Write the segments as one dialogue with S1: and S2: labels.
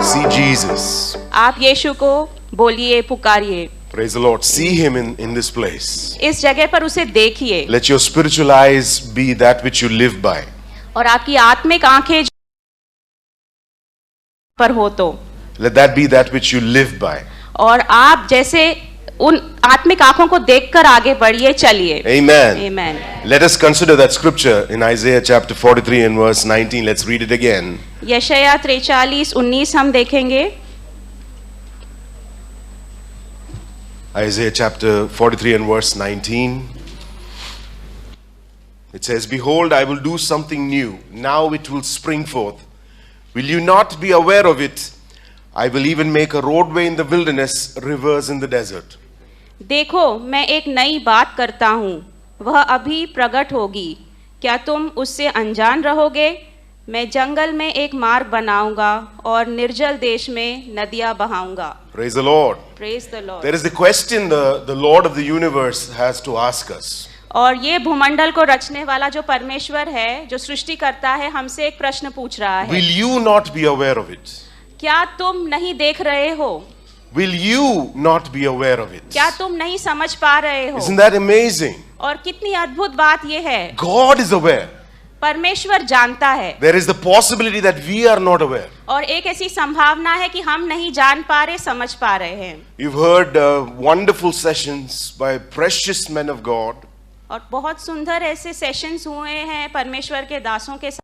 S1: See Jesus.
S2: आप यीशु को बोलिए, पुकारिए।
S1: Praise the Lord. See him in this place.
S2: इस जगह पर उसे देखिए
S1: Let your spiritual eyes be that which you live by.
S2: और आपकी आत्मिक आंखें पर हो तो,
S1: Let that be that which you live by.
S2: और आप जैसे उन आत्मिक आंखों को देखकर आगे बढ़िए, चलिए।
S1: Amen.
S2: Amen.
S1: Let us consider that scripture in Isaiah chapter 43 and verse 19. Let's read it again.
S2: यशायाह 43:19 हम देखेंगे।
S1: Isaiah chapter 43 and verse 19. It says, Behold, I will do something new. Now it will spring forth. Will you not be aware of it? I will even make a roadway in the wilderness, rivers in the desert.
S2: देखो, मैं एक नई बात करता हूँ, वह अभी प्रकट होगी, क्या तुम उससे अनजान रहोगे? मैं जंगल में एक मार्ग बनाऊंगा और निर्जल देश में नदियां बहाऊंगा।
S1: Praise the Lord.
S2: Praise the Lord.
S1: There is the question the Lord of the universe has to ask us.
S2: और ये भूमंडल को रचने वाला जो परमेश्वर है, जो सृष्टि करता है, हमसे एक प्रश्न पूछ रहा है।
S1: Will you not be aware of it?
S2: क्या तुम नहीं देख रहे हो?
S1: Will you not be aware of it?
S2: क्या तुम नहीं समझ पा रहे हो?
S1: Isn't that amazing?
S2: और कितनी अद्भुत बात ये है।
S1: God is aware.
S2: परमेश्वर जानता है।
S1: There is the possibility that we are not aware.
S2: और एक ऐसी संभावना है कि हम नहीं जान पा रहे, समझ पा रहे हैं।
S1: You've heard wonderful sessions by precious men of God.
S2: और बहुत सुंदर ऐसे सेशंस हुए हैं परमेश्वर के दासों के साथ।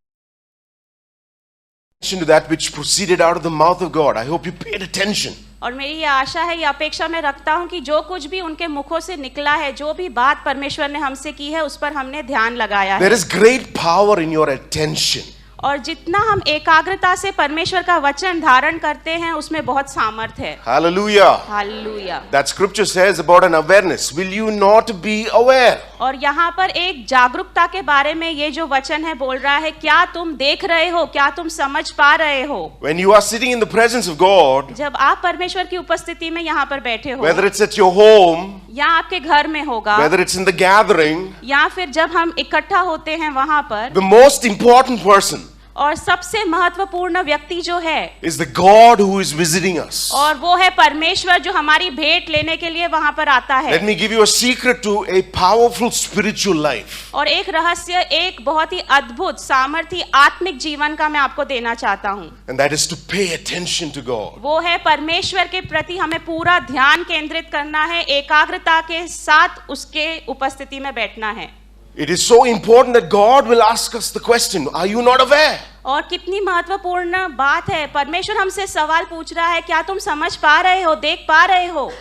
S1: To that which proceeded out of the mouth of God. I hope you paid attention.
S2: और मेरी ये आशा है, ये अपेक्षा मैं रखता हूँ कि जो कुछ भी उनके मुखों से निकला है, जो भी बात परमेश्वर ने हमसे की है, उस पर हमने ध्यान लगाया है।
S1: There is great power in your attention.
S2: और जितना हम एकाग्रता से परमेश्वर का वचन धारण करते हैं, उसमें बहुत सामर्थ्य है।
S1: Hallelujah.
S2: Hallelujah.
S1: That scripture says about an awareness. Will you not be aware?
S2: और यहाँ पर एक जागरूकता के बारे में ये जो वचन है बोल रहा है, क्या तुम देख रहे हो, क्या तुम समझ पा रहे हो?
S1: When you are sitting in the presence of God,
S2: जब आप परमेश्वर की उपस्थिति में यहाँ पर बैठे हो,
S1: whether it's at your home,
S2: या आपके घर में होगा,
S1: whether it's in the gathering,
S2: या फिर जब हम इकट्ठा होते हैं वहाँ पर,
S1: the most important person
S2: और सबसे महत्वपूर्ण व्यक्ति जो है,
S1: is the God who is visiting us.
S2: और वो है परमेश्वर जो हमारी भेंट लेने के लिए वहाँ पर आता है।
S1: Let me give you a secret to a powerful spiritual life.
S2: और एक रहस्य, एक बहुत ही अद्भुत सामर्थी आत्मिक जीवन का मैं आपको देना चाहता हूँ।
S1: And that is to pay attention to God.
S2: वो है परमेश्वर के प्रति हमें पूरा ध्यान केंद्रित करना है, एकाग्रता के साथ उसके उपस्थिति में बैठना है।
S1: It is so important that God will ask us the question, are you not aware?
S2: और कितनी महत्वपूर्ण बात है, परमेश्वर हमसे सवाल पूछ रहा है, क्या तुम समझ पा रहे हो, देख पा रहे हो?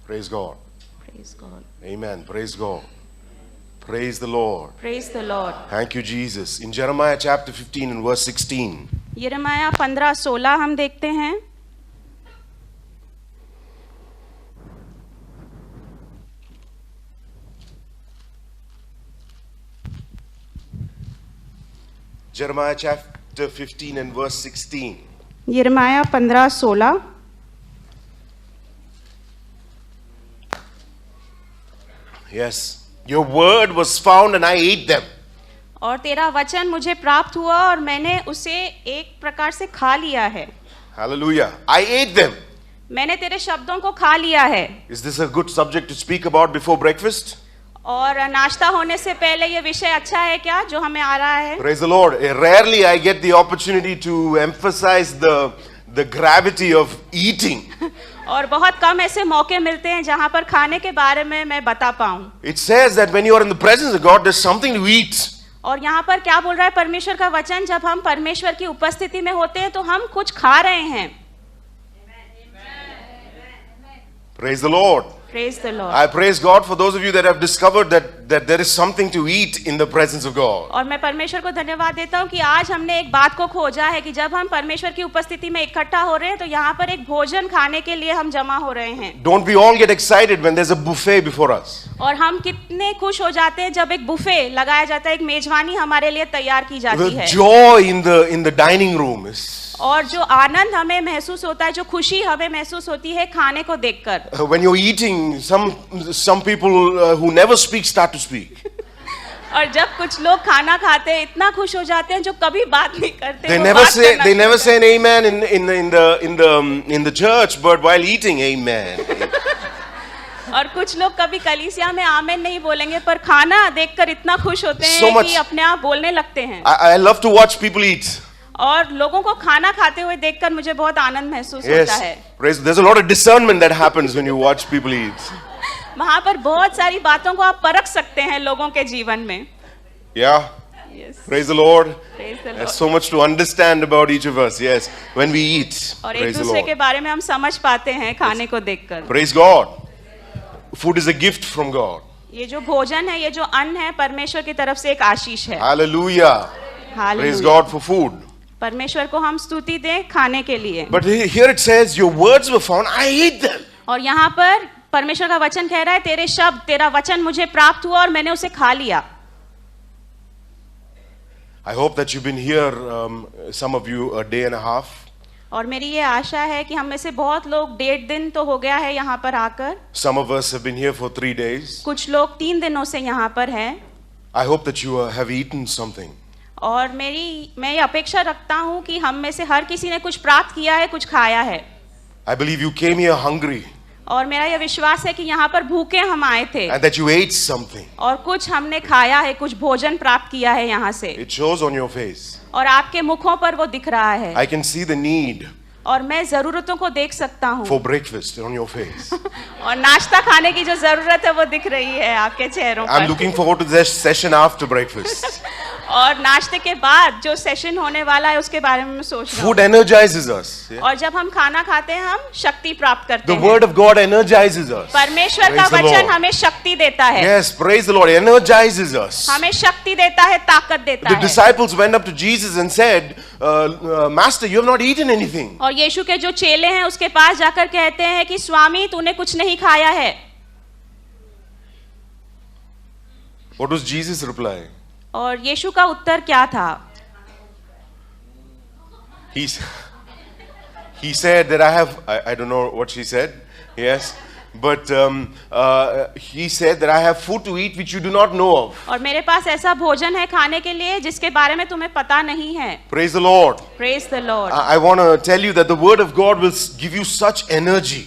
S1: Praise God.
S2: Praise God.
S1: Amen. Praise God. Praise the Lord.
S2: Praise the Lord.
S1: Thank you, Jesus. In Jeremiah chapter 15 and verse 16.
S2: यिर्मयाह 15:16 हम देखते हैं।
S1: Jeremiah chapter 15 and verse 16.
S2: यिर्मयाह 15:16।
S1: Yes. Your word was found and I ate them.
S2: और तेरा वचन मुझे प्राप्त हुआ और मैंने उसे एक प्रकार से खा लिया है।
S1: Hallelujah. I ate them.
S2: मैंने तेरे शब्दों को खा लिया है।
S1: Is this a good subject to speak about before breakfast?
S2: और नाश्ता होने से पहले ये विषय अच्छा है क्या जो हमें आ रहा है?
S1: Praise the Lord. Rarely I get the opportunity to emphasize the gravity of eating.
S2: और बहुत कम ऐसे मौके मिलते हैं जहां पर खाने के बारे में मैं बता पाऊं।
S1: It says that when you are in the presence of God, there's something to eat.
S2: और यहाँ पर क्या बोल रहा है परमेश्वर का वचन, जब हम परमेश्वर की उपस्थिति में होते हैं तो हम कुछ खा रहे हैं।
S1: Praise the Lord.
S2: Praise the Lord.
S1: I praise God for those of you that have discovered that there is something to eat in the presence of God.
S2: और मैं परमेश्वर को धन्यवाद देता हूँ कि आज हमने एक बात को खोजा है कि जब हम परमेश्वर की उपस्थिति में इकट्ठा हो रहे हैं तो यहाँ पर एक भोजन खाने के लिए हम जमा हो रहे हैं।
S1: Don't we all get excited when there's a buffet before us?
S2: और हम कितने खुश हो जाते हैं जब एक बुफे लगाया जाता है, एक मेजबानी हमारे लिए तैयार की जाती है।
S1: The joy in the dining room is.
S2: और जो आनंद हमें महसूस होता है, जो खुशी हमें महसूस होती है खाने को देखकर।
S1: When you're eating, some people who never speak start to speak.
S2: और जब कुछ लोग खाना खाते हैं इतना खुश हो जाते हैं जो कभी बात नहीं करते
S1: They
S2: वो
S1: never
S2: बात
S1: say
S2: करना
S1: they
S2: शुरू
S1: never
S2: करते
S1: say an amen in the church, but while eating, amen.
S2: हैं। और कुछ लोग कभी कलीसिया में आमेन नहीं बोलेंगे पर खाना देखकर इतना खुश होते
S1: So
S2: हैं
S1: much-
S2: कि अपने आप बोलने लगते हैं।
S1: I love to watch people eat.
S2: और लोगों को खाना खाते हुए देखकर मुझे बहुत आनंद महसूस होता
S1: Yes,
S2: है।
S1: praise. There's a lot of discernment that happens when you watch people eat.
S2: वहां पर बहुत सारी बातों को आप परख सकते हैं लोगों के जीवन में।
S1: Yeah,
S2: Yes,
S1: praise the Lord.
S2: praise the Lord.
S1: There's so much to understand about each of us. Yes, when we eat,
S2: और एक
S1: praise the
S2: दूसरे के
S1: Lord.
S2: बारे में हम समझ पाते हैं खाने को देखकर।
S1: Praise God. Food is a gift from God.
S2: ये जो भोजन है, ये जो अन्न है, परमेश्वर की तरफ से एक आशीष है।
S1: Hallelujah. Praise
S2: hallelujah.
S1: God for food.
S2: परमेश्वर को हम स्तुति दें खाने के लिए।
S1: But here it says, your words were found, I ate them.
S2: और यहाँ पर परमेश्वर का वचन कह रहा है, तेरे शब्द, तेरा वचन मुझे प्राप्त हुआ और मैंने उसे खा लिया।
S1: I hope that you've been here, some of you, a day and a half.
S2: और मेरी ये आशा है कि हम में से बहुत लोग 1.5 दिन तो हो गया है यहाँ पर आकर।
S1: Some of us have been here for 3 days.
S2: कुछ लोग 3 दिनों से यहाँ पर हैं।
S1: I hope that you have eaten something.
S2: और मैं ये अपेक्षा रखता हूँ कि हम में से हर किसी ने कुछ प्राप्त किया है, कुछ खाया है।
S1: I believe you came here hungry
S2: और मेरा यह विश्वास है कि यहाँ पर भूखे हम आए थे
S1: and that you ate something.
S2: और कुछ हमने खाया है, कुछ भोजन प्राप्त किया है यहाँ से।
S1: It shows on your face.
S2: और आपके मुखों पर वो दिख रहा है।
S1: I can see the need
S2: और मैं जरूरतों को देख सकता हूँ।
S1: for breakfast on your face.
S2: और नाश्ता खाने की जो जरूरत है वो दिख रही है आपके चेहरों
S1: I'm
S2: पर।
S1: looking forward to this session after breakfast.
S2: और नाश्ते के बाद जो सेशन होने वाला है उसके बारे में मैं सोच रहा
S1: Food
S2: हूँ।
S1: energizes us. Yeah?
S2: और जब हम खाना खाते हैं हम शक्ति प्राप्त करते
S1: The
S2: हैं।
S1: word of God energizes us.
S2: परमेश्वर का
S1: Praise the
S2: वचन
S1: Lord.
S2: हमें शक्ति देता है।
S1: Yes, praise the Lord. Energizes us.
S2: हमें शक्ति देता है, ताकत देता
S1: The
S2: है।
S1: disciples went up to Jesus and said, Master, you have not eaten anything.
S2: और यीशु के जो चेले हैं उसके पास जाकर कहते हैं कि स्वामी तूने कुछ नहीं खाया है।
S1: What was Jesus' reply?
S2: और यीशु का उत्तर क्या था?
S1: He said that I don't know what she said, yes, but he said that I have food to eat which you do not know of.
S2: और मेरे पास ऐसा भोजन है खाने के लिए जिसके बारे में तुम्हें पता नहीं है।
S1: Praise the Lord.
S2: Praise the Lord.
S1: I want to tell you that the word of God will give you such energy.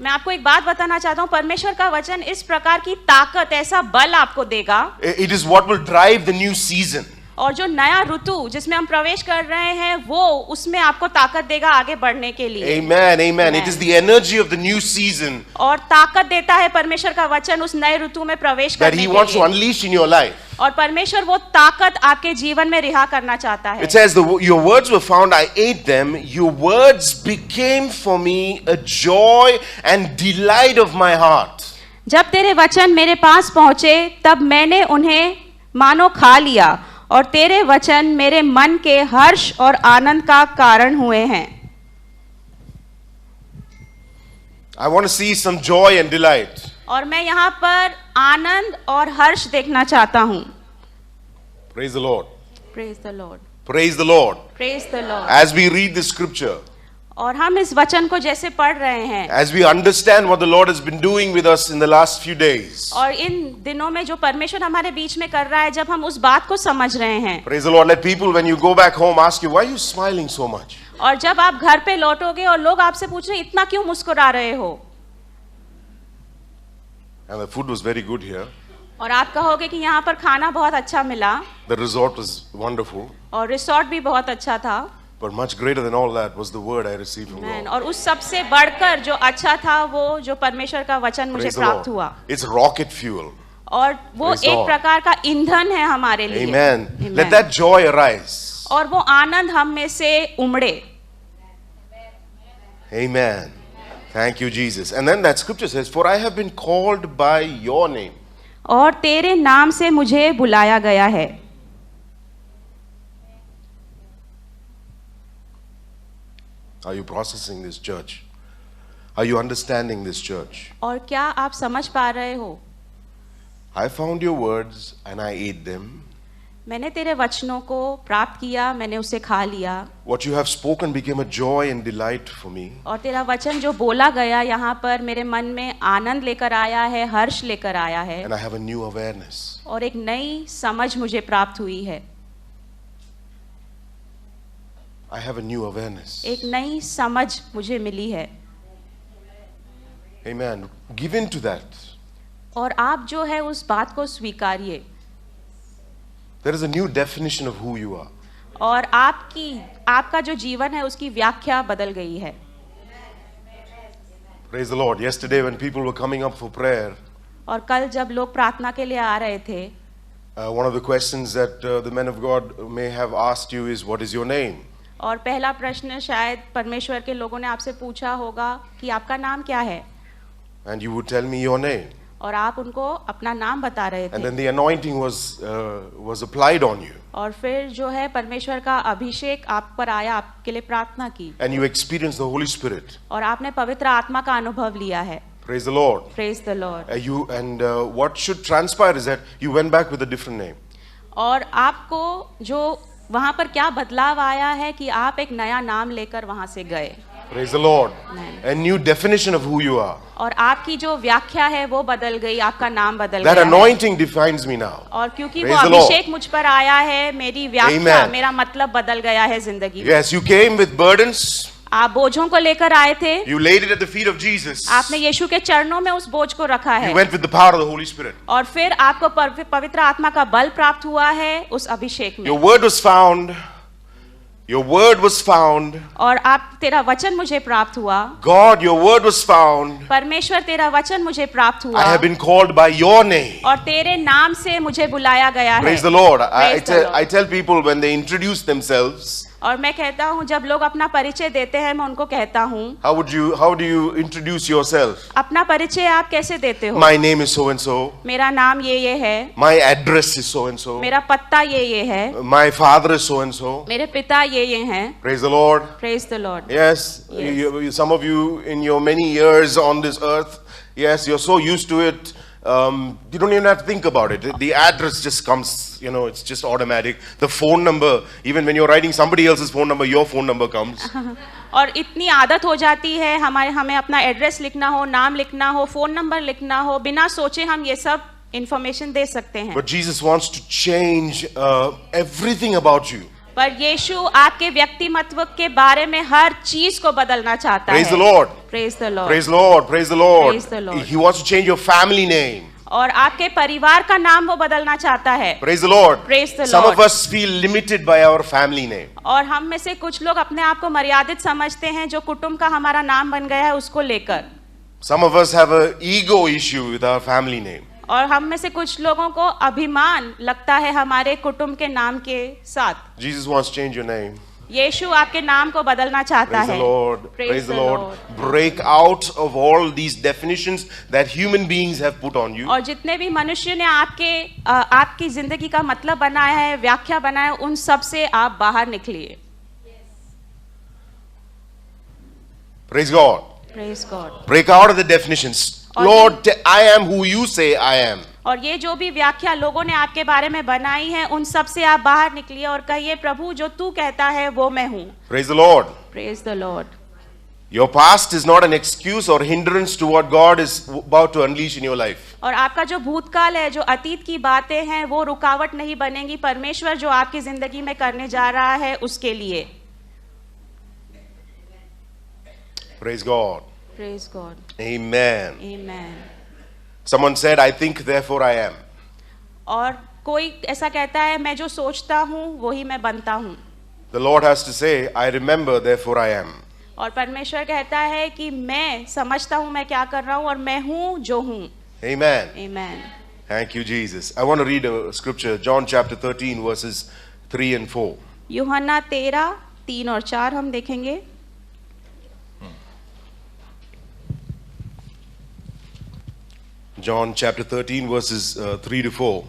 S2: मैं आपको एक बात बताना चाहता हूँ, परमेश्वर का वचन इस प्रकार की ताकत, ऐसा बल आपको देगा।
S1: It is what will drive the new season.
S2: और जो नया ऋतु जिसमें हम प्रवेश कर रहे हैं वो उसमें आपको ताकत देगा आगे बढ़ने के लिए।
S1: Amen, amen. It is the energy of the new season
S2: और ताकत देता है परमेश्वर का वचन उस नए ऋतु में प्रवेश
S1: that
S2: करने
S1: He
S2: के
S1: wants to
S2: लिए।
S1: unleash in your life.
S2: और परमेश्वर वो ताकत आपके जीवन में रिहा करना चाहता है।
S1: It says, your words were found, I ate them. Your words became for me a joy and delight of my heart.
S2: जब तेरे वचन मेरे पास पहुंचे तब मैंने उन्हें मानो खा लिया और तेरे वचन मेरे मन के हर्ष और आनंद का कारण हुए हैं।
S1: I want to see some joy and delight.
S2: और मैं यहाँ पर आनंद और हर्ष देखना चाहता हूँ।
S1: Praise the Lord.
S2: Praise the Lord.
S1: Praise the Lord.
S2: Praise the Lord.
S1: As we read this scripture,
S2: और हम इस वचन को जैसे पढ़ रहे हैं
S1: as we understand what the Lord has been doing with us in the last few days.
S2: और इन दिनों में जो परमेश्वर हमारे बीच में कर रहा है, जब हम उस बात को समझ रहे हैं,
S1: Praise the Lord. Let people, when you go back home, ask you, why are you smiling so much?
S2: और जब आप घर पे लौटोगे और लोग आपसे पूछ रहे हैं इतना क्यों मुस्कुरा रहे हो,
S1: And the food was very good here.
S2: और आप कहोगे कि यहाँ पर खाना बहुत अच्छा मिला
S1: The resort was wonderful.
S2: और रिसोर्ट भी बहुत अच्छा था।
S1: But much greater than all that was the word I received from
S2: Amen.
S1: God.
S2: और उस सबसे बढ़कर जो अच्छा था वो जो परमेश्वर का वचन मुझे
S1: Praise the
S2: प्राप्त
S1: Lord.
S2: हुआ
S1: It's rocket fuel.
S2: और वो
S1: Praise the
S2: एक
S1: Lord.
S2: प्रकार का ईंधन है हमारे लिए।
S1: Amen.
S2: Amen.
S1: Let that joy arise.
S2: और वो आनंद हम में से उमड़े।
S1: Amen. Thank you, Jesus. And then that scripture says, for I have been called by your name.
S2: और तेरे नाम से मुझे बुलाया गया है।
S1: Are you processing this, church? Are you understanding this, church?
S2: और क्या आप समझ पा रहे हो?
S1: I found your words and I ate them.
S2: मैंने तेरे वचनों को प्राप्त किया, मैंने उसे खा लिया।
S1: What you have spoken became a joy and delight for me.
S2: और तेरा वचन जो बोला गया यहाँ पर मेरे मन में आनंद लेकर आया है, हर्ष लेकर आया है।
S1: And I have a new awareness.
S2: और एक नई समझ मुझे प्राप्त हुई है।
S1: I have a new awareness.
S2: एक नई समझ मुझे मिली है।
S1: Amen. Give in to that.
S2: और आप जो है उस बात को स्वीकारिए।
S1: There is a new definition of who you are.
S2: और आपका जो जीवन है उसकी व्याख्या बदल गई है।
S1: Praise the Lord. Yesterday when people were coming up for prayer,
S2: और कल जब लोग प्रार्थना के लिए आ रहे थे,
S1: one of the questions that the men of God may have asked you is, what is your name?
S2: और पहला प्रश्न शायद परमेश्वर के लोगों ने आपसे पूछा होगा कि आपका नाम क्या है?
S1: And you would tell me your name.
S2: और आप उनको अपना नाम बता रहे
S1: And
S2: थे।
S1: then the anointing was applied on you.
S2: और फिर जो है परमेश्वर का अभिषेक आप पर आया, आपके लिए प्रार्थना की।
S1: And you experienced the Holy Spirit.
S2: और आपने पवित्र आत्मा का अनुभव लिया है।
S1: Praise the Lord.
S2: Praise the Lord.
S1: What should transpire is that you went back with a different name.
S2: और आपको जो वहाँ पर क्या बदलाव आया है कि आप एक नया नाम लेकर वहाँ से गए।
S1: Praise the Lord.
S2: Amen.
S1: A new definition of who you are.
S2: और आपकी जो व्याख्या है वो बदल गई, आपका नाम बदल
S1: That
S2: गया है।
S1: anointing defines me now.
S2: और क्योंकि वो
S1: Praise the Lord.
S2: अभिषेक मुझ पर आया है, मेरी व्याख्या,
S1: Amen.
S2: मेरा मतलब बदल गया है जिंदगी में।
S1: Yes, you came with burdens.
S2: आप बोझों को लेकर आए थे,
S1: You laid it at the feet of Jesus.
S2: आपने यीशु के चरणों में उस बोझ को रखा है।
S1: You went with the power of the Holy Spirit.
S2: और फिर आपको पवित्र आत्मा का बल प्राप्त हुआ है उस अभिषेक में।
S1: Your word was found. Your word was found.
S2: और तेरा वचन मुझे प्राप्त हुआ।
S1: God, your word was found.
S2: परमेश्वर तेरा वचन मुझे प्राप्त हुआ।
S1: I have been called by your name.
S2: और तेरे नाम से मुझे बुलाया गया है।
S1: Praise the Lord.
S2: Praise the Lord.
S1: I tell people when they introduce themselves,
S2: और मैं कहता हूँ जब लोग अपना परिचय देते हैं, मैं उनको कहता हूँ,
S1: how do you introduce yourself?
S2: अपना परिचय आप कैसे देते हो?
S1: My name is so and so.
S2: मेरा नाम ये है।
S1: My address is so and so.
S2: मेरा पत्ता ये है।
S1: My father is so and so.
S2: मेरे पिता ये हैं।
S1: Praise the Lord.
S2: Praise the Lord.
S1: Yes,
S2: Yes.
S1: some of you in your many years on this earth, yes, you're so used to it. You don't even have to think about it. The address just comes, it's just automatic. The phone number, even when you're writing somebody else's phone number, your phone number comes.
S2: और इतनी आदत हो जाती है हमें अपना address लिखना हो, नाम लिखना हो, फोन नंबर लिखना हो, बिना सोचे हम ये सब इंफॉर्मेशन दे सकते हैं।
S1: But Jesus wants to change everything about you.
S2: पर यीशु आपके व्यक्तिमत्व के बारे में हर चीज को बदलना चाहता है।
S1: Praise the Lord.
S2: Praise the Lord.
S1: Praise the Lord. Praise the Lord.
S2: Praise the Lord.
S1: He wants to change your family name.
S2: और आपके परिवार का नाम वो बदलना चाहता है।
S1: Praise the Lord.
S2: Praise the
S1: Some
S2: Lord.
S1: of us feel limited by our family name.
S2: और हम में से कुछ लोग अपने आप को मर्यादित समझते हैं, जो कुटुंब का हमारा नाम बन गया है उसको लेकर।
S1: Some of us have an ego issue with our family name.
S2: और हम में से कुछ लोगों को अभिमान लगता है हमारे कुटुंब के नाम के साथ।
S1: Jesus wants to change your name.
S2: यीशु आपके नाम को बदलना चाहता
S1: Praise
S2: है।
S1: the Lord. Praise the Lord. Break out of all these definitions that human beings have put on you.
S2: और जितने भी मनुष्य ने आपकी जिंदगी का मतलब बनाया है, व्याख्या बनाया है, उन सब से आप बाहर निकलिए।
S1: Praise God.
S2: Praise God.
S1: Break out of the definitions. Lord, I am who you say I am.
S2: और ये जो भी व्याख्या लोगों ने आपके बारे में बनाई है, उन सब से आप बाहर निकलिए और कहिए, प्रभु जो तू कहता है वो मैं हूँ।
S1: Praise the Lord.
S2: Praise the Lord.
S1: Your past is not an excuse or hindrance to what God is about to unleash in your life.
S2: और आपका जो भूतकाल है, जो अतीत की बातें हैं, वो रुकावट नहीं बनेंगी परमेश्वर जो आपकी जिंदगी में करने जा रहा है उसके लिए।
S1: Praise God.
S2: Praise God.
S1: Amen.
S2: Amen.
S1: Someone said, I think, therefore I am.
S2: और कोई ऐसा कहता है, मैं जो सोचता हूँ वही मैं बनता हूँ।
S1: The Lord has to say, I remember, therefore I am.
S2: और परमेश्वर कहता है कि मैं समझता हूँ मैं क्या कर रहा हूँ और मैं हूँ जो हूँ।
S1: Amen.
S2: Amen.
S1: Thank you, Jesus. I want to read a scripture, John chapter 13, verses 3 and 4.
S2: यूहन्ना 13, 3 और 4 हम देखेंगे।
S1: John chapter 13, verses 3 to 4.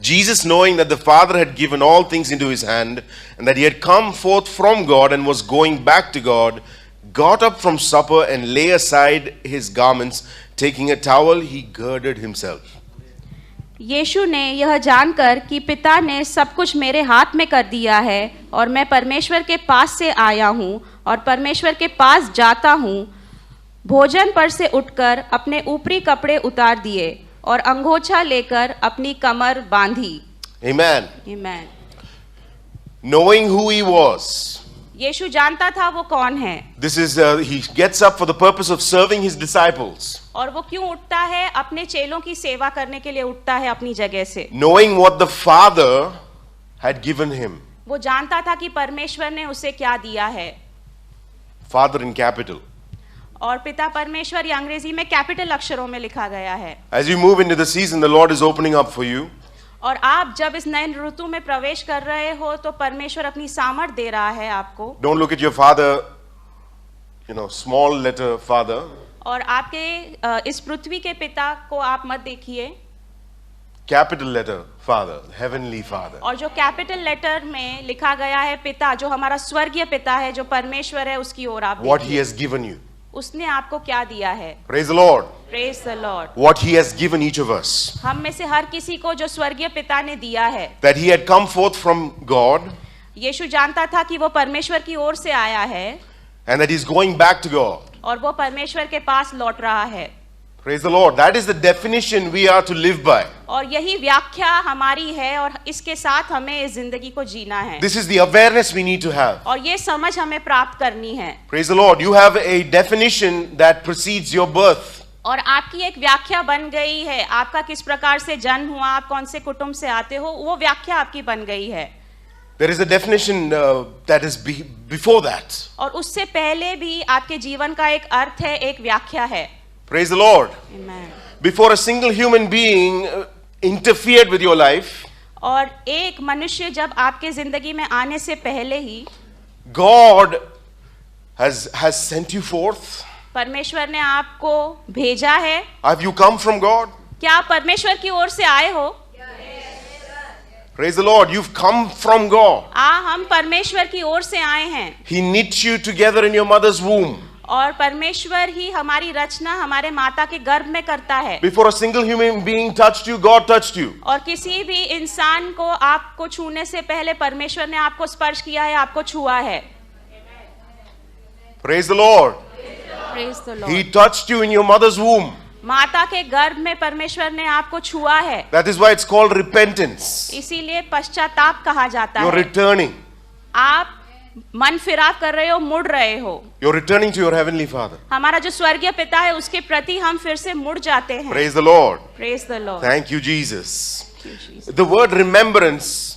S1: Jesus, knowing that the Father had given all things into his hand, and that he had come forth from God and was going back to God, got up from supper and lay aside his garments. Taking a towel, he girded himself.
S2: यीशु ने यह जानकर कि पिता ने सब कुछ मेरे हाथ में कर दिया है और मैं परमेश्वर के पास से आया हूँ और परमेश्वर के पास जाता हूँ, भोजन पर से उठकर अपने ऊपरी कपड़े उतार दिए और अंगोछा लेकर अपनी कमर बांधी।
S1: Amen.
S2: आमीन।
S1: Knowing who he was.
S2: यीशु जानता था वो कौन है
S1: This is, he gets up for the purpose of serving his disciples.
S2: और वो क्यों उठता है, अपने चेलों की सेवा करने के लिए उठता है अपनी जगह से।
S1: Knowing what the Father had given him.
S2: वो जानता था कि परमेश्वर ने उसे क्या दिया है।
S1: Father in capital.
S2: और पिता परमेश्वर ये अंग्रेजी में कैपिटल अक्षरों में लिखा गया है।
S1: As you move into the season, the Lord is opening up for you.
S2: और आप जब इस नए ऋतु में प्रवेश कर रहे हो तो परमेश्वर अपनी सामर्थ दे रहा है आपको।
S1: Don't look at your father, small letter father.
S2: और आपके इस पृथ्वी के पिता को आप मत देखिए।
S1: Capital letter father, heavenly father.
S2: और जो कैपिटल लेटर में लिखा गया है पिता, जो हमारा स्वर्गीय पिता है, जो परमेश्वर है, उसकी ओर आप
S1: What he
S2: देखिए।
S1: has given you.
S2: उसने आपको क्या दिया है।
S1: Praise the Lord.
S2: Praise the Lord.
S1: What he has given each of us.
S2: हम में से हर किसी को जो स्वर्गीय पिता ने दिया है।
S1: That he had come forth from God.
S2: यीशु जानता था कि वो परमेश्वर की ओर से आया है।
S1: And that he's going back to God.
S2: और वो परमेश्वर के पास लौट रहा है।
S1: Praise the Lord. That is the definition we are to live by.
S2: और यही व्याख्या हमारी है और इसके साथ हमें इस जिंदगी को जीना है।
S1: This is the awareness we need to have.
S2: और ये समझ हमें प्राप्त करनी है।
S1: Praise the Lord. You have a definition that precedes your birth.
S2: और आपकी एक व्याख्या बन गई है। आपका किस प्रकार से जन्म हुआ, आप कौन से कुटुंब से आते हो, वो व्याख्या आपकी बन गई है।
S1: There is a definition that is before that.
S2: और उससे पहले भी आपके जीवन का एक अर्थ है, एक व्याख्या है।
S1: Praise the Lord.
S2: Amen.
S1: Before a single human being interfered with your life,
S2: और एक मनुष्य जब आपके जिंदगी में आने से पहले ही
S1: God has sent you forth.
S2: परमेश्वर ने आपको भेजा है।
S1: Have you come from God?
S2: क्या आप परमेश्वर की ओर से आए हो?
S1: Praise the Lord. You've come from God.
S2: हम परमेश्वर की ओर से आए हैं।
S1: He knit you together in your mother's womb.
S2: और परमेश्वर ही हमारी रचना हमारे माता के गर्भ में करता है।
S1: Before a single human being touched you, God touched you.
S2: और किसी भी इंसान को आपको छूने से पहले परमेश्वर ने आपको स्पर्श किया है, आपको छुआ है।
S1: Praise the Lord.
S2: Praise the Lord.
S1: He touched you in your mother's womb.
S2: माता के गर्भ में परमेश्वर ने आपको छुआ है।
S1: That is why it's called repentance.
S2: इसीलिए पश्चाताप कहा जाता
S1: You're
S2: है।
S1: returning.
S2: आप मन फिराव कर रहे हो, मुड़ रहे हो।
S1: You're returning to your heavenly Father.
S2: हमारा जो स्वर्गीय पिता है उसके प्रति हम फिर से मुड़ जाते हैं।
S1: Praise the Lord.
S2: Praise the Lord.
S1: Thank you, Jesus. The word remembrance,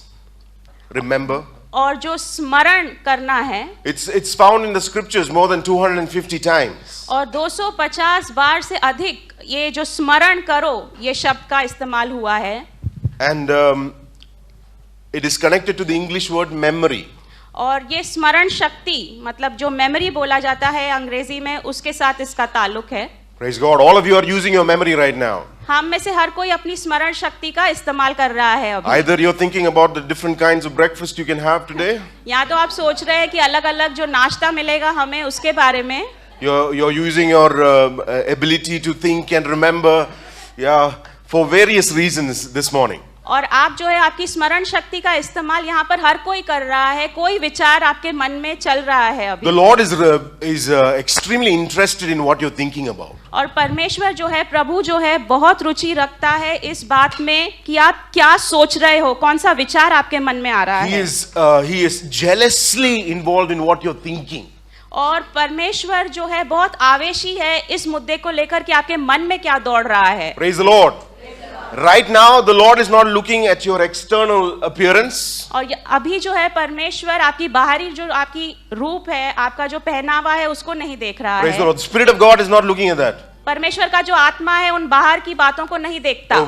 S1: remember,
S2: और जो स्मरण करना है,
S1: it's found in the scriptures more than 250 times.
S2: और 250 बार से अधिक ये जो स्मरण करो ये शब्द का इस्तेमाल हुआ है।
S1: And it is connected to the English word memory.
S2: और ये स्मरण शक्ति मतलब जो मेमोरी बोला जाता है अंग्रेजी में, उसके साथ इसका ताल्लुक है।
S1: Praise God. All of you are using your memory right now.
S2: हम में से हर कोई अपनी स्मरण शक्ति का इस्तेमाल कर रहा है अभी।
S1: Either you're thinking about the different kinds of breakfast you can have today.
S2: या तो आप सोच रहे हैं कि अलग-अलग जो नाश्ता मिलेगा हमें उसके बारे में।
S1: You're using your ability to think and remember, for various reasons this morning.
S2: और आप जो है आपकी स्मरण शक्ति का इस्तेमाल यहाँ पर हर कोई कर रहा है, कोई विचार आपके मन में चल रहा है अभी।
S1: The Lord is extremely interested in what you're thinking about.
S2: और परमेश्वर जो है, प्रभु जो है, बहुत रुचि रखता है इस बात में कि आप क्या सोच रहे हो, कौन सा विचार आपके मन में आ रहा है।
S1: He is jealously involved in what you're thinking.
S2: और परमेश्वर जो है बहुत आवेशी है इस मुद्दे को लेकर कि आपके मन में क्या दौड़ रहा है।
S1: Praise the Lord. Right now, the Lord is not looking at your external appearance.
S2: और अभी जो है परमेश्वर आपकी बाहरी जो आपकी रूप है, आपका जो पहनावा है, उसको नहीं देख रहा
S1: Praise the
S2: है।
S1: Lord. The Spirit of God is not looking at that.
S2: परमेश्वर का जो आत्मा है उन बाहर की बातों को नहीं देखता।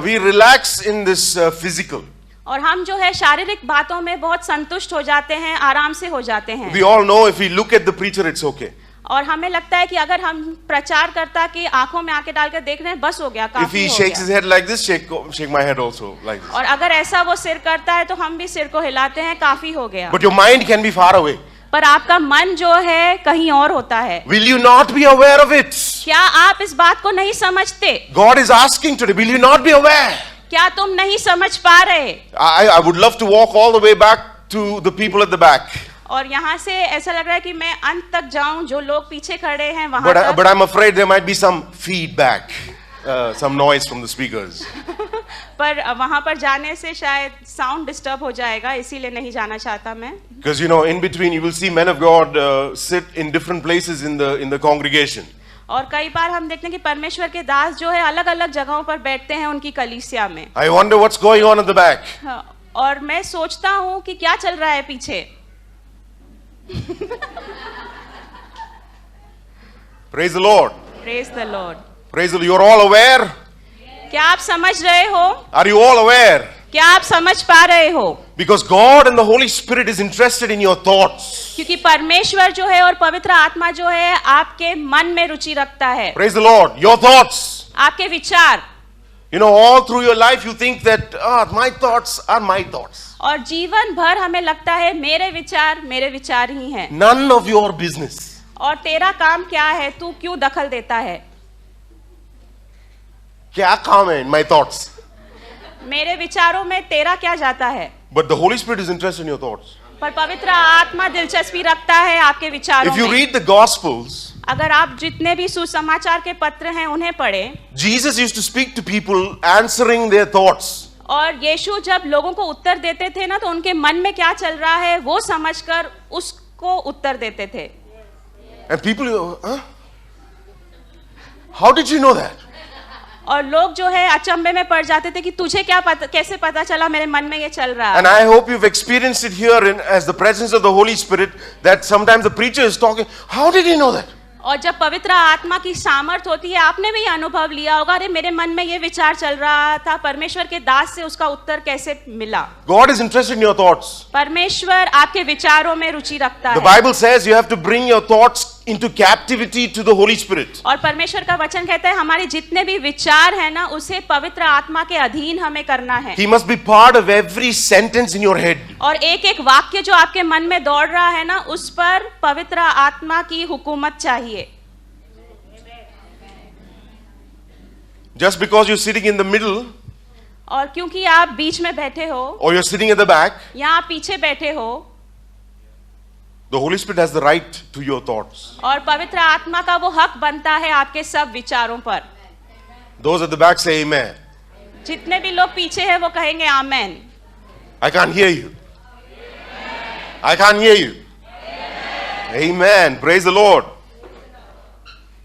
S1: We relax in this physical.
S2: और हम जो है शारीरिक बातों में बहुत संतुष्ट हो जाते हैं, आराम से हो जाते हैं।
S1: We all know if we look at the preacher, it's okay.
S2: और हमें लगता है कि अगर हम प्रचारकर्ता की आंखों में आंखें डालकर देख रहे हैं, बस हो गया,
S1: If
S2: काफी
S1: he
S2: हो
S1: shakes
S2: गया।
S1: his head like this, shake my head also like this.
S2: और अगर ऐसा वो सिर करता है तो हम भी सिर को हिलाते हैं, काफी हो गया।
S1: But your mind can be far away.
S2: पर आपका मन जो है कहीं और होता है।
S1: Will you not be aware of it?
S2: क्या आप इस बात को नहीं समझते?
S1: God is asking today, will you not be aware?
S2: क्या तुम नहीं समझ पा रहे?
S1: I would love to walk all the way back to the people at the back.
S2: और यहाँ से ऐसा लग रहा है कि मैं अंत तक जाऊं, जो लोग पीछे खड़े हैं वहां
S1: But
S2: तक।
S1: I'm afraid there might be some feedback, some noise from the speakers.
S2: पर वहां पर जाने से शायद साउंड डिस्टर्ब हो जाएगा, इसीलिए नहीं जाना चाहता मैं।
S1: Because in between you will see men of God sit in different places in the congregation.
S2: और कई बार हम देखते हैं कि परमेश्वर के दास जो है अलग अलग जगहों पर बैठते हैं उनकी कलीसिया में।
S1: I wonder what's going on at the back.
S2: और मैं सोचता हूँ कि क्या चल रहा है पीछे।
S1: Praise the Lord.
S2: Praise the Lord.
S1: Praise the Lord. You're all aware?
S2: क्या आप समझ रहे हो?
S1: Are you all aware?
S2: क्या आप समझ पा रहे हो?
S1: Because God and the Holy Spirit is interested in your thoughts.
S2: क्योंकि परमेश्वर जो है और पवित्र आत्मा जो है आपके मन में रुचि रखता है।
S1: Praise the Lord. Your thoughts.
S2: आपके विचार।
S1: All through your life you think that my thoughts are my thoughts.
S2: और जीवन भर हमें लगता है मेरे विचार ही हैं।
S1: None of your business.
S2: और तेरा काम क्या है? तू क्यों दखल देता है?
S1: क्या काम है in my thoughts?
S2: मेरे विचारों में तेरा क्या जाता है?
S1: But the Holy Spirit is interested in your thoughts.
S2: पर पवित्र आत्मा दिलचस्पी रखता है आपके विचारों
S1: If you
S2: में।
S1: read the Gospels,
S2: अगर आप जितने भी सुसमाचार के पत्र हैं उन्हें पढ़ें,
S1: Jesus used to speak to people answering their thoughts.
S2: और यीशु जब लोगों को उत्तर देते थे ना, तो उनके मन में क्या चल रहा है वो समझकर उसको उत्तर देते थे।
S1: And people, how did you know that?
S2: और लोग जो है अचंभे में पड़ जाते थे कि तुझे क्या पता, कैसे पता चला मेरे मन में ये चल रहा है।
S1: And I hope you've experienced it here as the presence of the Holy Spirit, that sometimes the preacher is talking, how did he know that?
S2: और जब पवित्र आत्मा की सामर्थ होती है, आपने भी अनुभव लिया होगा, अरे मेरे मन में ये विचार चल रहा था, परमेश्वर के दास से उसका उत्तर कैसे मिला।
S1: God is interested in your thoughts.
S2: परमेश्वर आपके विचारों में रुचि रखता
S1: The
S2: है।
S1: Bible says you have to bring your thoughts into captivity to the Holy Spirit.
S2: और परमेश्वर का वचन कहता है हमारे जितने भी विचार है ना, उसे पवित्र आत्मा के अधीन हमें करना है।
S1: He must be part of every sentence in your head.
S2: और एक एक वाक्य जो आपके मन में दौड़ रहा है ना, उस पर पवित्र आत्मा की हुकूमत चाहिए।
S1: Just because you're sitting in the middle
S2: और क्योंकि आप बीच में बैठे हो
S1: or you're sitting at the back,
S2: या आप पीछे बैठे हो,
S1: the Holy Spirit has the right to your thoughts.
S2: और पवित्र आत्मा का वो हक बनता है आपके सब विचारों पर।
S1: Those at the back say amen.
S2: जितने भी लोग पीछे हैं वो कहेंगे आमेन।
S1: I can't hear you. I can't hear you. Amen. Praise the Lord.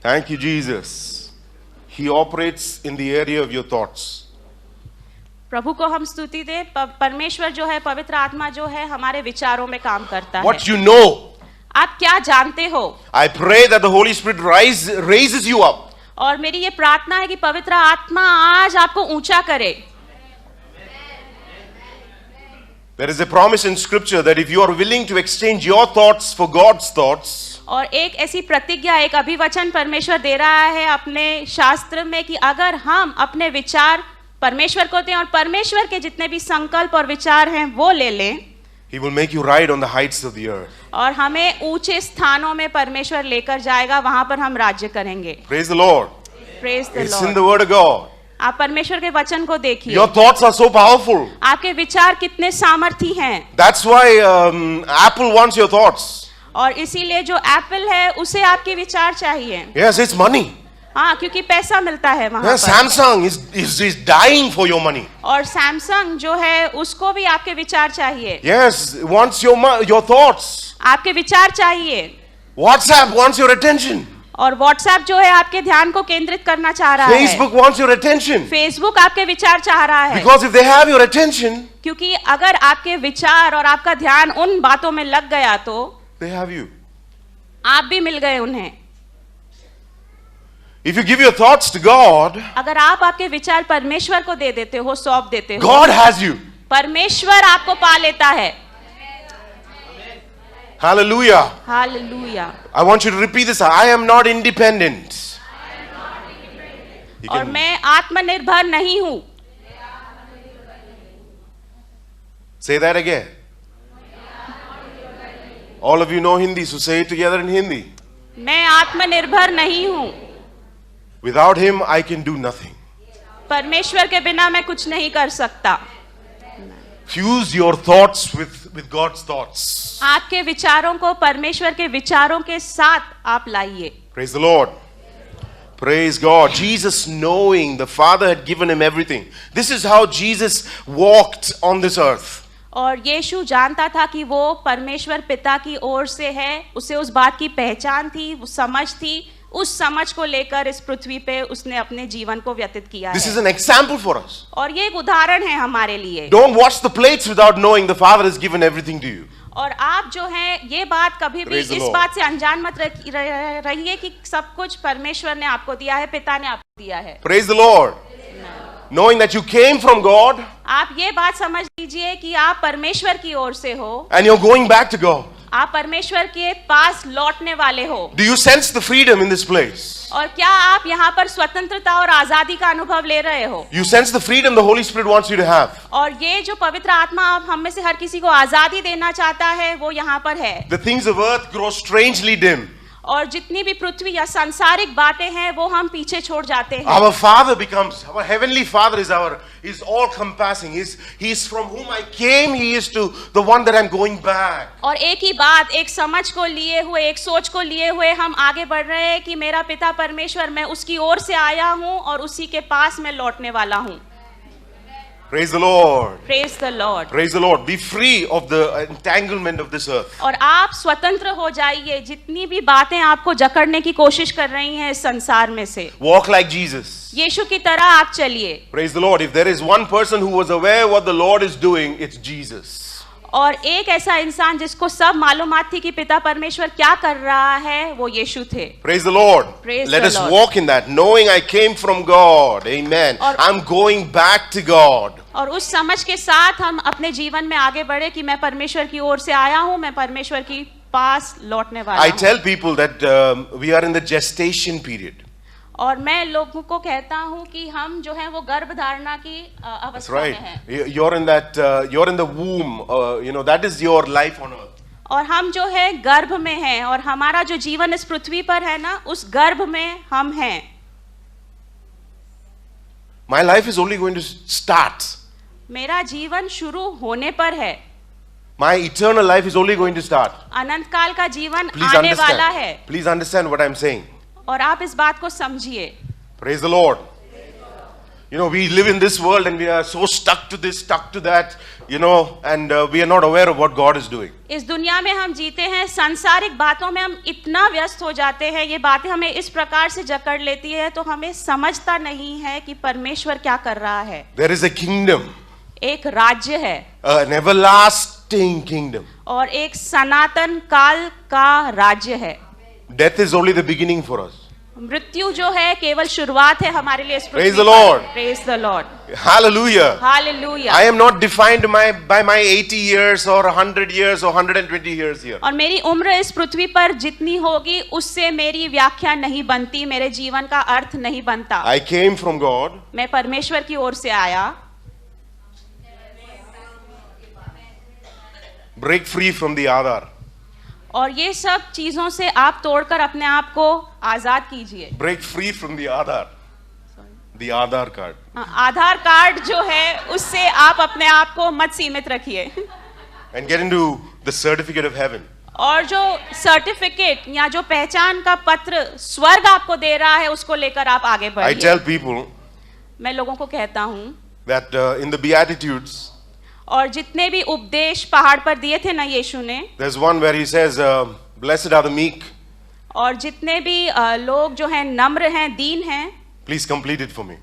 S1: Thank you, Jesus. He operates in the area of your thoughts.
S2: प्रभु को हम स्तुति दें। परमेश्वर जो है, पवित्र आत्मा जो है, हमारे विचारों में काम करता है।
S1: What you know,
S2: आप क्या जानते हो?
S1: I pray that the Holy Spirit raises you up.
S2: और मेरी ये प्रार्थना है कि पवित्र आत्मा आज आपको ऊंचा करे।
S1: There is a promise in Scripture that if you are willing to exchange your thoughts for God's thoughts,
S2: और एक ऐसी प्रतिज्ञा, एक अभिवचन परमेश्वर दे रहा है अपने शास्त्र में कि अगर हम अपने विचार परमेश्वर को दें और परमेश्वर के जितने भी संकल्प और विचार हैं वो ले लें,
S1: He will make you ride on the heights of the earth.
S2: और हमें ऊंचे स्थानों में परमेश्वर लेकर जाएगा, वहां पर हम राज्य करेंगे।
S1: Praise the Lord.
S2: Praise the
S1: It's in
S2: Lord।
S1: the Word of God.
S2: आप परमेश्वर के वचन को देखिए।
S1: Your thoughts are so powerful.
S2: आपके विचार कितने सामर्थी हैं।
S1: That's why Apple wants your thoughts.
S2: और इसीलिए जो एप्पल है उसे आपके विचार चाहिए।
S1: Yes, it's money.
S2: हाँ, क्योंकि पैसा मिलता है वहां
S1: Yes,
S2: पर।
S1: Samsung is dying for your money.
S2: और सैमसंग जो है उसको भी आपके विचार चाहिए।
S1: Yes, wants your thoughts.
S2: आपके विचार चाहिए।
S1: WhatsApp wants your attention.
S2: और व्हाट्सएप जो है आपके ध्यान को केंद्रित करना चाह रहा है।
S1: Facebook wants your attention.
S2: Facebook आपके विचार चाह रहा है।
S1: Because if they have your attention,
S2: क्योंकि अगर आपके विचार और आपका ध्यान उन बातों में लग गया तो
S1: they have you.
S2: आप भी मिल गए उन्हें।
S1: If you give your thoughts to God,
S2: अगर आप आपके विचार परमेश्वर को दे देते हो, सौंप देते हो,
S1: God has you.
S2: परमेश्वर आपको पा लेता है।
S1: Hallelujah.
S2: Hallelujah.
S1: I want you to repeat this. I am not independent. You
S2: और
S1: can
S2: मैं आत्मनिर्भर नहीं हूं।
S1: say that again. All of you know Hindi, so say it together in Hindi.
S2: मैं आत्मनिर्भर नहीं हूं।
S1: Without Him, I can do nothing.
S2: परमेश्वर के बिना मैं कुछ नहीं कर सकता।
S1: Fuse your thoughts with God's thoughts.
S2: आपके विचारों को परमेश्वर के विचारों के साथ आप लाइए।
S1: Praise the Lord. Praise God. Jesus, knowing the Father had given him everything. This is how Jesus walked on this earth.
S2: और यीशु जानता था कि वो परमेश्वर पिता की ओर से है, उसे उस बात की पहचान थी, वो समझ थी, उस समझ को लेकर इस पृथ्वी पे उसने अपने जीवन को व्यतीत किया
S1: This
S2: है।
S1: is an example for us.
S2: और ये एक उदाहरण है हमारे लिए।
S1: Don't watch the plates without knowing the Father has given everything to you.
S2: और आप जो है ये बात कभी भी
S1: Praise the
S2: इस
S1: Lord.
S2: बात से अनजान मत रहिए कि सब कुछ परमेश्वर ने आपको दिया है, पिता ने आपको दिया है।
S1: Praise the Lord. Knowing that you came from God
S2: आप ये बात समझ लीजिए कि आप परमेश्वर की ओर से हो,
S1: and you're going back to God.
S2: आप परमेश्वर के पास लौटने वाले हो।
S1: Do you sense the freedom in this place?
S2: और क्या आप यहाँ पर स्वतंत्रता और आजादी का अनुभव ले रहे हो?
S1: You sense the freedom the Holy Spirit wants you to have.
S2: और ये जो पवित्र आत्मा आप हम में से हर किसी को आजादी देना चाहता है वो यहाँ पर है।
S1: The things of earth grow strangely dim.
S2: और जितनी भी पृथ्वी या सांसारिक बातें हैं वो हम पीछे छोड़ जाते हैं।
S1: Our Father becomes, our Heavenly Father is all compassing. He's from whom I came, He is to the one that I'm going back.
S2: और एक ही बात, एक समझ को लिए हुए, एक सोच को लिए हुए हम आगे बढ़ रहे हैं कि मेरा पिता परमेश्वर, मैं उसकी ओर से आया हूँ और उसी के पास मैं लौटने वाला हूँ।
S1: Praise the Lord.
S2: Praise the Lord.
S1: Praise the Lord. Be free of the entanglement of this earth.
S2: और आप स्वतंत्र हो जाइए जितनी भी बातें आपको जकड़ने की कोशिश कर रही हैं इस संसार में से।
S1: Walk like Jesus.
S2: यीशु की तरह आप चलिए।
S1: Praise the Lord. If there is one person who was aware what the Lord is doing, it's Jesus.
S2: और एक ऐसा इंसान जिसको सब मालूमात थी कि पिता परमेश्वर क्या कर रहा है, वो यीशु थे।
S1: Praise the Lord.
S2: Praise
S1: Let
S2: the
S1: us
S2: Lord.
S1: walk in that, knowing I came from God. Amen.
S2: और-
S1: I'm going back to God.
S2: और उस समझ के साथ हम अपने जीवन में आगे बढ़े कि मैं परमेश्वर की ओर से आया हूँ, मैं परमेश्वर की पास लौटने वाला
S1: I
S2: हूँ।
S1: tell people that we are in the gestation period.
S2: और मैं लोगों को कहता हूँ कि हम जो है वो गर्भधारणा की
S1: That's
S2: अवस्था
S1: right.
S2: में हैं।
S1: You're in that. You're in the womb. That is your life on earth.
S2: और हम जो है गर्भ में हैं और हमारा जो जीवन इस पृथ्वी पर है ना, उस गर्भ में हम हैं।
S1: My life is only going to start.
S2: मेरा जीवन शुरू होने पर है।
S1: My eternal life is only going to start.
S2: अनंत काल का जीवन
S1: Please
S2: आने वाला है।
S1: understand. Please understand what I'm saying.
S2: और आप इस बात को समझिए।
S1: Praise the Lord. We live in this world and we are so stuck to this, stuck to that, and we are not aware of what God is doing.
S2: इस दुनिया में हम जीते हैं, सांसारिक बातों में हम इतना व्यस्त हो जाते हैं, ये बातें हमें इस प्रकार से जकड़ लेती है तो हमें समझता नहीं है कि परमेश्वर क्या कर रहा है।
S1: There is a kingdom,
S2: एक राज्य है
S1: an everlasting kingdom.
S2: और एक सनातन काल का राज्य है।
S1: Death is only the beginning for us.
S2: मृत्यु जो है केवल शुरुआत है हमारे लिए इस पृथ्वी
S1: Praise the
S2: पर।
S1: Lord.
S2: Praise the Lord.
S1: Hallelujah.
S2: Hallelujah.
S1: I am not defined by my 80 years or 100 years or 120 years here.
S2: और मेरी उम्र इस पृथ्वी पर जितनी होगी उससे मेरी व्याख्या नहीं बनती, मेरे जीवन का अर्थ नहीं बनता।
S1: I came from God.
S2: मैं परमेश्वर की ओर से आया।
S1: Break free from the Aadhar.
S2: और ये सब चीजों से आप तोड़कर अपने आप को आजाद कीजिए।
S1: Break free from the Aadhar. The Aadhar card.
S2: Aadhaar card जो है उससे आप अपने आप को मत सीमित रखिए।
S1: And get into the certificate of heaven.
S2: और जो सर्टिफिकेट या जो पहचान का पत्र स्वर्ग आपको दे रहा है उसको लेकर आप आगे
S1: I
S2: बढ़िए।
S1: tell people
S2: मैं लोगों को कहता हूँ
S1: that in the Beatitudes,
S2: और जितने भी उपदेश पहाड़ पर दिए थे ना यीशु ने,
S1: there's one where he says, blessed are the meek.
S2: और जितने भी लोग जो हैं नम्र हैं, दीन हैं,
S1: Please complete it for me.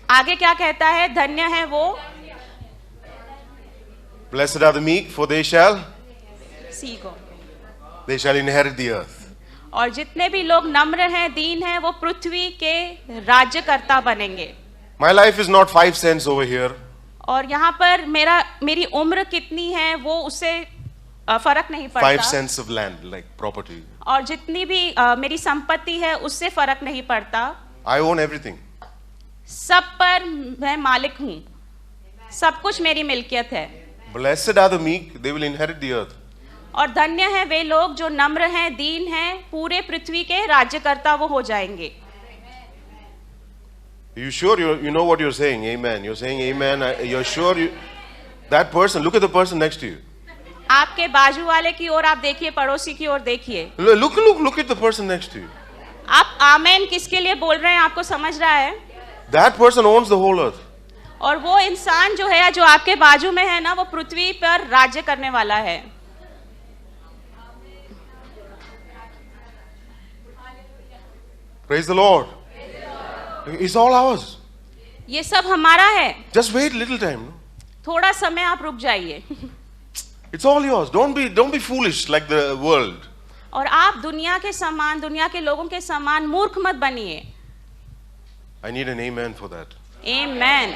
S2: आगे क्या कहता है? धन्य है वो
S1: Blessed are the meek, for they shall
S2: सीखो।
S1: inherit the earth.
S2: और जितने भी लोग नम्र हैं, दीन हैं, वो पृथ्वी के राज्यकर्ता बनेंगे।
S1: My life is not 5 cents over here.
S2: और यहाँ पर मेरी उम्र कितनी है वो उससे फर्क नहीं
S1: 5
S2: पड़ता।
S1: cents of land, like property.
S2: और जितनी भी मेरी संपत्ति है उससे फर्क नहीं पड़ता।
S1: I own everything.
S2: सब पर मैं मालिक हूँ, सब कुछ मेरी मिल्कियत है।
S1: Blessed are the meek, they will inherit the earth.
S2: और धन्य है वे लोग जो नम्र हैं, दीन हैं, पूरे पृथ्वी के राज्यकर्ता वो हो जाएंगे।
S1: You sure you know what you're saying? Amen. You're saying amen. You're sure you. That person, look at the person next to you.
S2: आपके बाजू वाले की ओर आप देखिए, पड़ोसी की ओर देखिए।
S1: Look at the person next to you.
S2: आप आमेन किसके लिए बोल रहे हैं, आपको समझ रहा है?
S1: That person owns the whole earth.
S2: और वो इंसान जो है, जो आपके बाजू में है ना, वो पृथ्वी पर राज्य करने वाला है।
S1: Praise the Lord. It's all ours.
S2: ये सब हमारा है।
S1: Just wait little time. No?
S2: थोड़ा समय आप रुक जाइए।
S1: It's all yours. Don't be foolish like the world.
S2: और आप दुनिया के समान, दुनिया के लोगों के समान मूर्ख मत बनिए।
S1: I need an amen for that.
S2: Amen.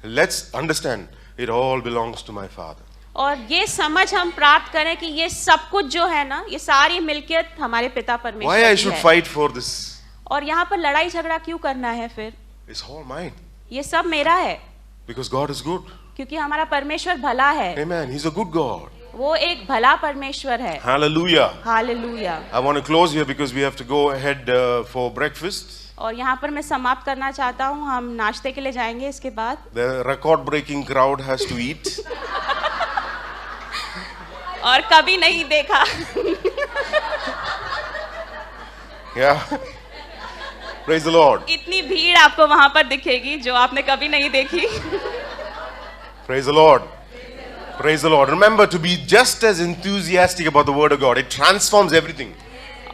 S1: Let's understand. It all belongs to my Father.
S2: और ये समझ हम प्राप्त करें कि ये सब कुछ जो है ना, ये सारी मिल्कियत हमारे पिता परमेश्वर
S1: Why I
S2: की
S1: should
S2: है।
S1: fight for this?
S2: और यहाँ पर लड़ाई झगड़ा क्यों करना है फिर?
S1: It's all mine.
S2: ये सब मेरा है,
S1: Because God is good.
S2: क्योंकि हमारा परमेश्वर भला है।
S1: Amen. He's a good God.
S2: वो एक भला परमेश्वर है।
S1: Hallelujah.
S2: Hallelujah.
S1: I want to close here because we have to go ahead for breakfast.
S2: और यहाँ पर मैं समाप्त करना चाहता हूँ, हम नाश्ते के लिए जाएंगे इसके बाद।
S1: The record-breaking crowd has to eat.
S2: और कभी नहीं देखा।
S1: Yeah. Praise the Lord.
S2: इतनी भीड़ आपको वहां पर दिखेगी जो आपने कभी नहीं देखी।
S1: Praise the Lord. Praise the Lord. Remember to be just as enthusiastic about the Word of God. It transforms everything.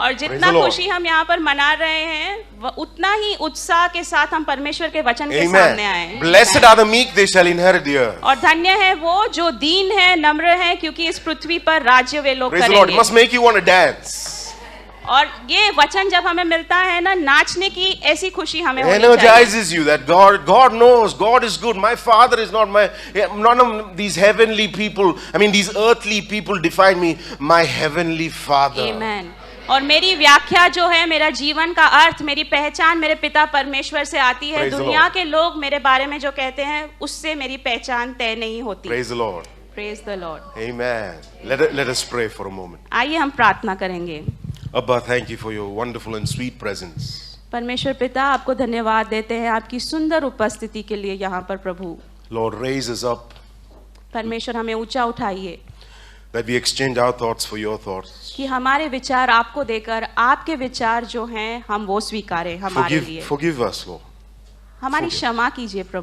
S2: और जितना खुशी हम यहाँ पर मना रहे हैं, उतना ही उत्साह के साथ हम परमेश्वर के वचन के सामने आए।
S1: Amen. Blessed are the meek; they shall inherit the earth.
S2: और धन्य है वो जो दीन है, नम्र है, क्योंकि इस पृथ्वी पर राज्य वे लोग
S1: Praise the Lord. It
S2: करेंगे।
S1: must make you want to dance.
S2: और ये वचन जब हमें मिलता है ना, नाचने की ऐसी खुशी हमें होनी चाहिए।
S1: Energizes you that God knows, God is good. My Father is not none of these heavenly people. I mean, these earthly people define me. My heavenly Father.
S2: Amen. और मेरी व्याख्या जो है, मेरा जीवन का अर्थ, मेरी पहचान मेरे पिता परमेश्वर से आती है।
S1: Praise the
S2: दुनिया
S1: Lord.
S2: के लोग मेरे बारे में जो कहते हैं, उससे मेरी पहचान तय नहीं होती।
S1: Praise the Lord.
S2: Praise the Lord.
S1: Amen. Let us pray for a moment.
S2: आइए हम प्रार्थना करेंगे।
S1: Abba, thank you for your wonderful and sweet presence.
S2: परमेश्वर पिता, आपको धन्यवाद देते हैं आपकी सुंदर उपस्थिति के लिए यहाँ पर प्रभु।
S1: Lord, raise us up
S2: परमेश्वर हमें ऊंचा उठाइए
S1: that we exchange our thoughts for your thoughts.
S2: कि हमारे विचार आपको देकर आपके विचार जो हैं हम वो स्वीकारें हमारे लिए।
S1: Forgive us, Lord.
S2: हमारी क्षमा कीजिए प्रभु।